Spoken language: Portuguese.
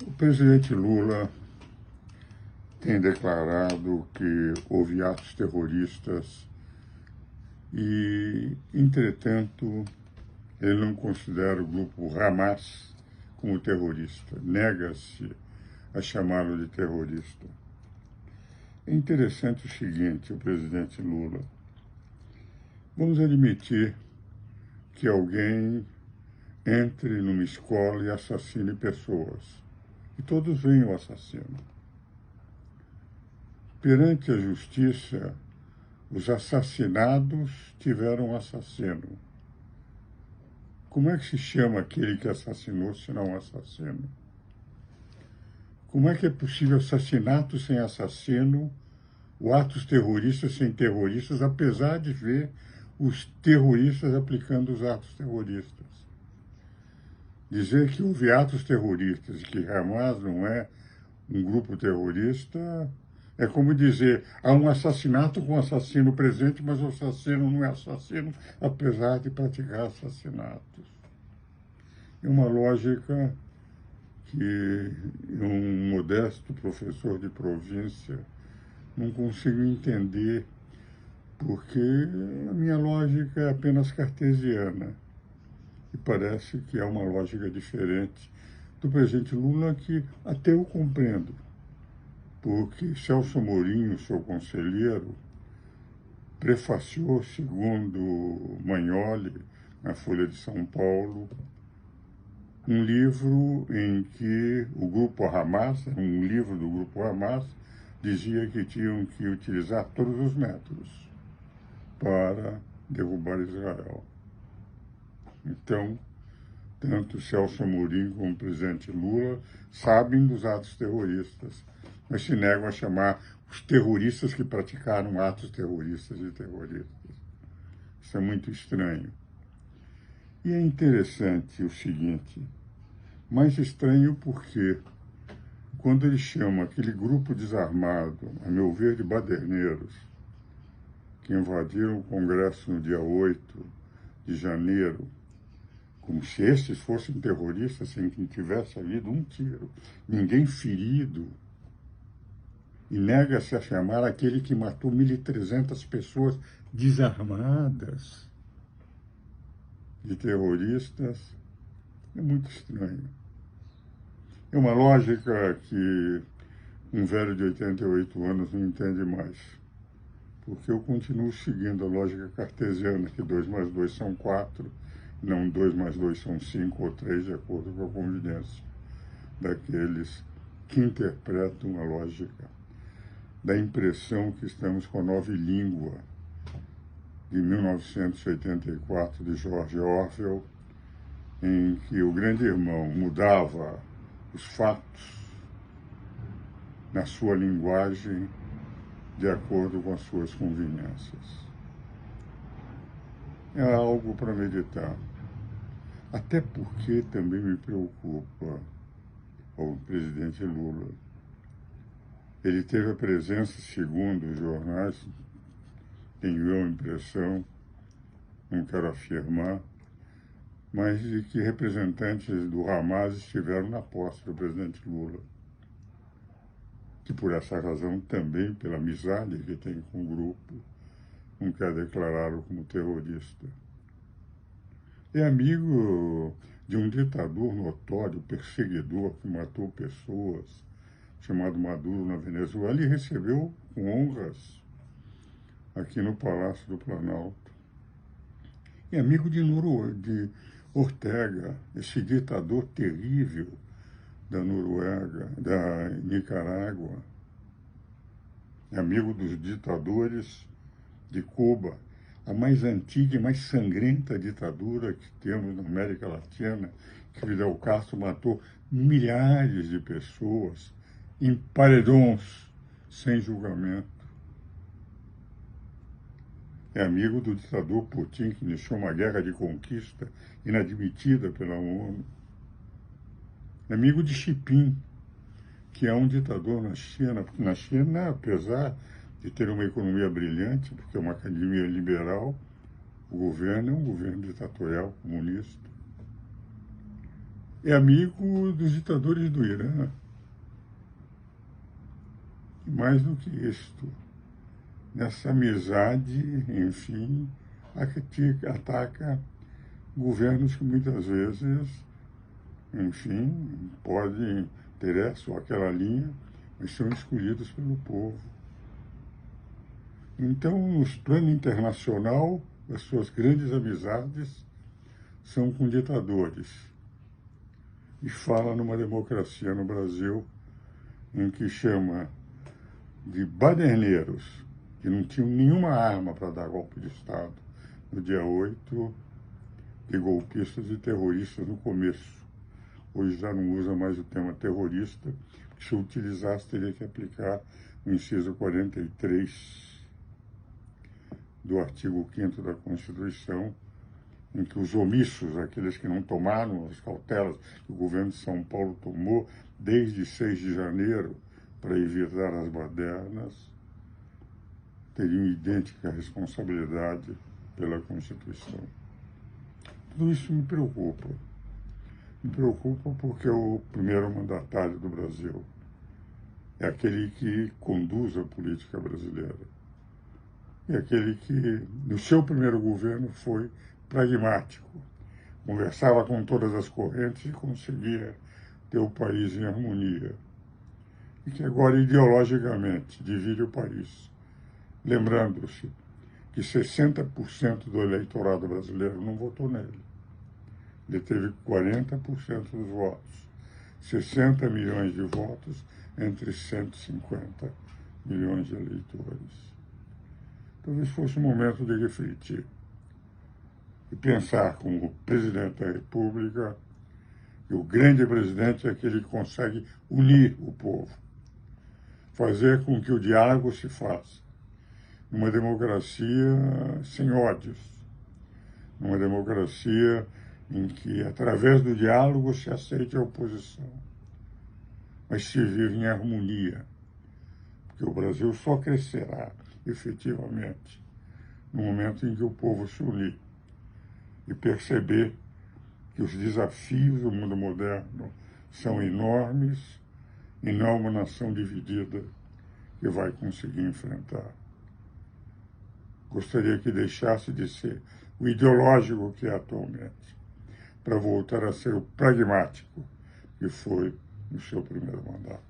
O presidente Lula tem declarado que houve atos terroristas e, entretanto, ele não considera o grupo Hamas como terrorista, nega-se a chamá-lo de terrorista. É interessante o seguinte, o presidente Lula. Vamos admitir que alguém entre numa escola e assassine pessoas. E todos veem o assassino. Perante a justiça, os assassinados tiveram um assassino. Como é que se chama aquele que assassinou se não um assassino? Como é que é possível assassinato sem assassino, ou atos terroristas sem terroristas, apesar de ver os terroristas aplicando os atos terroristas? Dizer que houve atos terroristas e que Hamas não é um grupo terrorista é como dizer, há um assassinato com um assassino presente, mas o assassino não é assassino, apesar de praticar assassinatos. É uma lógica que um modesto professor de província não consigo entender, porque a minha lógica é apenas cartesiana. E parece que é uma lógica diferente do presidente Lula, que até eu compreendo, porque Celso Amorim, seu conselheiro, prefaciou, segundo Magnoli, na Folha de São Paulo, um livro em que o grupo Hamas, um livro do grupo Hamas, dizia que tinham que utilizar todos os métodos para derrubar Israel. Então, tanto Celso Amorim como o presidente Lula sabem dos atos terroristas, mas se negam a chamar os terroristas que praticaram atos terroristas de terroristas. Isso é muito estranho. E é interessante o seguinte, mais estranho porque quando ele chama aquele grupo desarmado, a meu ver, de baderneiros, que invadiram o Congresso no dia 8 de janeiro, como se esses fossem terroristas sem que tivesse havido um tiro, ninguém ferido, e nega-se a chamar aquele que matou 1.300 pessoas desarmadas de terroristas, é muito estranho. É uma lógica que um velho de 88 anos não entende mais, porque eu continuo seguindo a lógica cartesiana, que 2 mais 2 são 4, não 2 mais 2 são 5 ou 3, de acordo com a conveniência daqueles que interpretam a lógica, da impressão que estamos com a nova língua de 1984, de George Orwell, em que o grande irmão mudava os fatos na sua linguagem de acordo com as suas conveniências. É algo para meditar. Até porque também me preocupa o presidente Lula. Ele teve a presença, segundo os jornais, tenho eu a impressão, não quero afirmar, mas de que representantes do Hamas estiveram na posse do presidente Lula, que por essa razão também, pela amizade que tem com o grupo, não quer declará-lo como terrorista. É amigo de um ditador notório, perseguidor, que matou pessoas, chamado Maduro, na Venezuela, e recebeu com honras aqui no Palácio do Planalto. É amigo de Ortega, esse ditador terrível da Noruega, da Nicarágua. É amigo dos ditadores de Cuba, a mais antiga e mais sangrenta ditadura que temos na América Latina, que Fidel Castro matou milhares de pessoas em paredões, sem julgamento. É amigo do ditador Putin, que iniciou uma guerra de conquista inadmitida pela ONU. É amigo de Xi Jinping, que é um ditador na China, porque na China, apesar de ter uma economia brilhante, porque é uma academia liberal, o governo é um governo ditatorial, comunista. é amigo dos ditadores do Irã. E mais do que isto, nessa amizade, enfim, ataca governos que muitas vezes, enfim, podem ter essa ou aquela linha, mas são escolhidos pelo povo. Então, no plano internacional, as suas grandes amizades são com ditadores. E fala numa democracia no Brasil em que chama de baderneiros, que não tinham nenhuma arma para dar golpe de Estado no dia 8, de golpistas e terroristas no começo. Hoje já não usa mais o tema terrorista, porque se utilizasse teria que aplicar o inciso 43 do artigo 5º da Constituição, em que os omissos, aqueles que não tomaram as cautelas que o governo de São Paulo tomou desde 6 de janeiro para evitar as badernas, teriam idêntica responsabilidade pela Constituição. Tudo isso me preocupa. Me preocupa porque o primeiro mandatário do Brasil é aquele que conduz a política brasileira. É aquele que, no seu primeiro governo, foi pragmático. Conversava com todas as correntes e conseguia ter o país em harmonia. E que agora, ideologicamente, divide o país. Lembrando-se que 60% do eleitorado brasileiro não votou nele. Ele teve 40% dos votos. 60 milhões de votos entre 150 milhões de eleitores. Talvez fosse o momento de refletir e pensar como o presidente da República, que o grande presidente é aquele que consegue unir o povo, fazer com que o diálogo se faça numa democracia sem ódios, numa democracia em que, através do diálogo, se aceite a oposição, mas se vive em harmonia, porque o Brasil só crescerá efetivamente no momento em que o povo se unir e perceber que os desafios do mundo moderno são enormes e não é uma nação dividida que vai conseguir enfrentar. Gostaria que deixasse de ser o ideológico que é atualmente, para voltar a ser o pragmático que foi no seu primeiro mandato.